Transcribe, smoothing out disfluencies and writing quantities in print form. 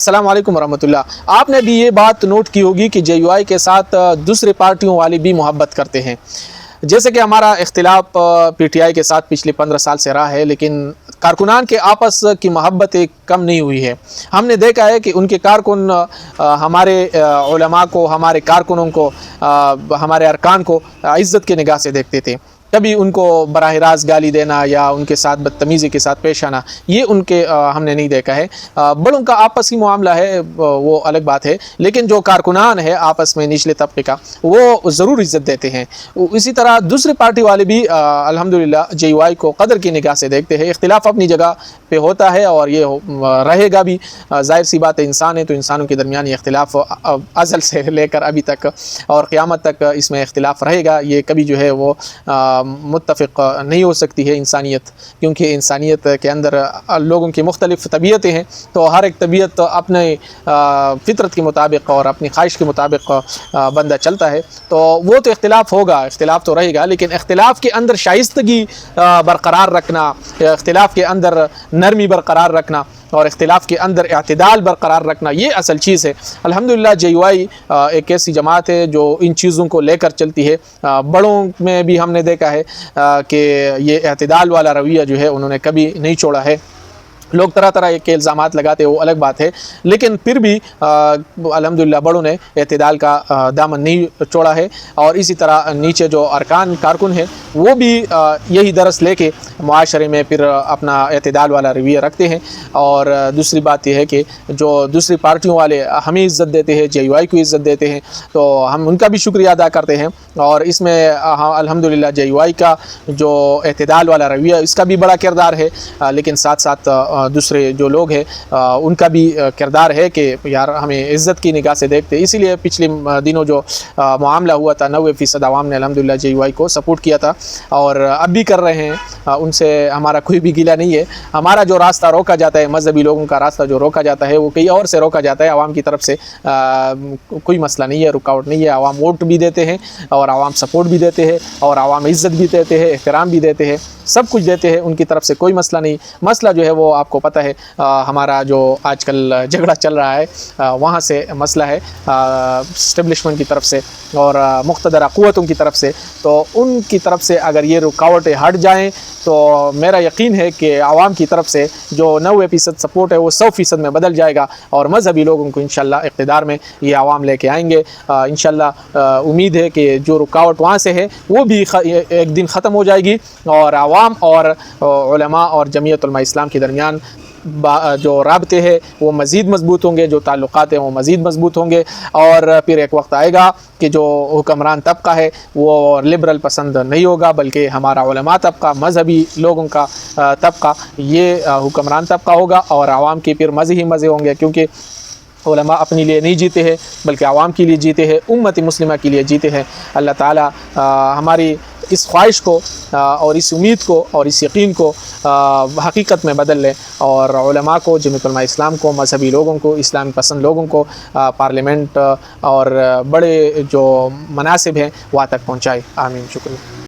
السلام علیکم ورحمۃ اللہ۔ آپ نے بھی یہ بات نوٹ کی ہوگی کہ جے یو آئی کے ساتھ دوسرے پارٹیوں والے بھی محبت کرتے ہیں، جیسے کہ ہمارا اختلاف پی ٹی آئی کے ساتھ پچھلے 15 سال سے رہا ہے، لیکن کارکنان کے آپس کی محبت کم نہیں ہوئی ہے۔ ہم نے دیکھا ہے کہ ان کے کارکن ہمارے علماء کو، ہمارے کارکنوں کو، ہمارے ارکان کو عزت کی نگاہ سے دیکھتے تھے۔ کبھی ان کو براہ راست گالی دینا یا ان کے ساتھ بدتمیزی کے ساتھ پیش آنا، یہ ان کے ہم نے نہیں دیکھا ہے۔ بڑوں کا آپسی معاملہ ہے وہ الگ بات ہے، لیکن جو کارکنان ہے آپس میں نچلے طبقے کا، وہ ضرور عزت دیتے ہیں۔ اسی طرح دوسری پارٹی والے بھی الحمدللہ جے یو آئی کو قدر کی نگاہ سے دیکھتے ہیں۔ اختلاف اپنی جگہ پہ ہوتا ہے اور یہ رہے گا بھی، ظاہر سی بات ہے، انسان ہے تو انسانوں کے درمیان یہ اختلاف ازل سے لے کر ابھی تک اور قیامت تک اس میں اختلاف رہے گا۔ یہ کبھی جو ہے وہ متفق نہیں ہو سکتی ہے انسانیت، کیونکہ انسانیت کے اندر لوگوں کی مختلف طبیعتیں ہیں، تو ہر ایک طبیعت اپنے فطرت کے مطابق اور اپنی خواہش کے مطابق بندہ چلتا ہے، تو وہ تو اختلاف ہوگا، اختلاف تو رہے گا، لیکن اختلاف کے اندر شائستگی برقرار رکھنا، اختلاف کے اندر نرمی برقرار رکھنا اور اختلاف کے اندر اعتدال برقرار رکھنا، یہ اصل چیز ہے۔ الحمدللہ جے یو آئی ایک ایسی جماعت ہے جو ان چیزوں کو لے کر چلتی ہے۔ بڑوں میں بھی ہم نے دیکھا ہے کہ یہ اعتدال والا رویہ جو ہے انہوں نے کبھی نہیں چھوڑا ہے۔ لوگ طرح طرح کے الزامات لگاتے ہیں، وہ الگ بات ہے، لیکن پھر بھی الحمدللہ بڑوں نے اعتدال کا دامن نہیں چھوڑا ہے، اور اسی طرح نیچے جو ارکان کارکن ہیں وہ بھی یہی درس لے کے معاشرے میں پھر اپنا اعتدال والا رویہ رکھتے ہیں۔ اور دوسری بات یہ ہے کہ جو دوسری پارٹیوں والے ہمیں عزت دیتے ہیں، جے یو آئی کو عزت دیتے ہیں، تو ہم ان کا بھی شکریہ ادا کرتے ہیں، اور اس میں الحمدللہ جے یو آئی کا جو اعتدال والا رویہ اس کا بھی بڑا کردار ہے، لیکن ساتھ ساتھ دوسرے جو لوگ ہیں ان کا بھی کردار ہے کہ یار ہمیں عزت کی نگاہ سے دیکھتے۔ اسی لیے پچھلے دنوں جو معاملہ ہوا تھا، 90% عوام نے الحمدللہ جے یو آئی کو سپورٹ کیا تھا، اور اب بھی کر رہے ہیں۔ ان سے ہمارا کوئی بھی گلہ نہیں ہے۔ ہمارا جو راستہ روکا جاتا ہے، مذہبی لوگوں کا راستہ جو روکا جاتا ہے، وہ کئی اور سے روکا جاتا ہے، عوام کی طرف سے کوئی مسئلہ نہیں ہے، رکاوٹ نہیں ہے۔ عوام ووٹ بھی دیتے ہیں اور عوام سپورٹ بھی دیتے ہیں اور عوام عزت بھی دیتے ہیں، احترام بھی دیتے ہیں، سب کچھ دیتے ہیں، ان کی طرف سے کوئی مسئلہ نہیں۔ مسئلہ جو ہے وہ آپ کو پتہ ہے، ہمارا جو آج کل جھگڑا چل رہا ہے وہاں سے مسئلہ ہے، اسٹیبلشمنٹ کی طرف سے اور مقتدرہ قوتوں کی طرف سے۔ تو ان کی طرف سے اگر یہ رکاوٹیں ہٹ جائیں تو میرا یقین ہے کہ عوام کی طرف سے جو 90% سپورٹ ہے وہ 100% میں بدل جائے گا، اور مذہبی لوگوں کو انشاءاللہ اقتدار میں یہ عوام لے کے آئیں گے۔ انشاءاللہ امید ہے کہ جو رکاوٹ وہاں سے ہے وہ بھی ایک دن ختم ہو جائے گی، اور عوام اور علماء اور جمعیت علماء اسلام کے درمیان جو رابطے ہیں وہ مزید مضبوط ہوں گے، جو تعلقات ہیں وہ مزید مضبوط ہوں گے، اور پھر ایک وقت آئے گا کہ جو حکمران طبقہ ہے وہ لبرل پسند نہیں ہوگا، بلکہ ہمارا علماء طبقہ، مذہبی لوگوں کا طبقہ، یہ حکمران طبقہ ہوگا، اور عوام کے پھر مزے ہی مزے ہوں گے، کیونکہ علماء اپنے لیے نہیں جیتے ہیں بلکہ عوام کے لیے جیتے ہیں، امت مسلمہ کے لیے جیتے ہیں۔ اللہ تعالی ہماری اس خواہش کو اور اس امید کو اور اس یقین کو حقیقت میں بدل لے، اور علماء کو، جمعیت علماء اسلام کو، مذہبی لوگوں کو، اسلام پسند لوگوں کو پارلیمنٹ اور بڑے جو مناصب ہیں وہاں تک پہنچائے۔ آمین۔ شکریہ۔